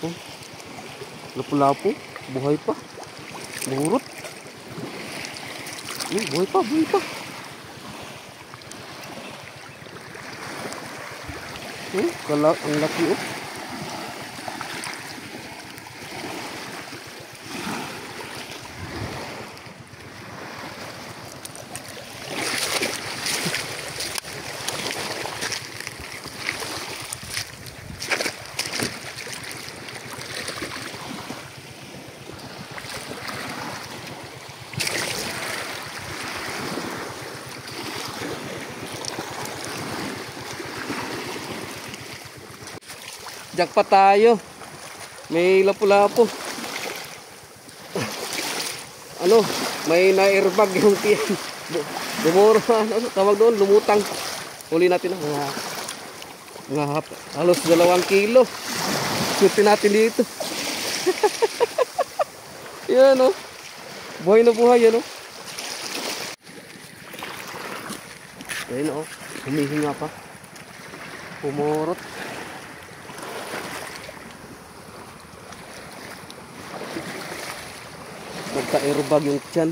Oh, lapu-lapu, buhay pa. Burot. Buhay pa, buhay pa. Ang laki oh. Jackpot tayo. May lapu-lapu. Ano, may na-airbag yung tiyan. Bumuro, ano tawag doon, lumutang. Huli natin mga halos 2 kilo. Shootin natin dito. Yan oh. Buhay na buhay yan oh. Ayun oh, humihinga pa. Pumurot. Nagka-airbag yung tiyan.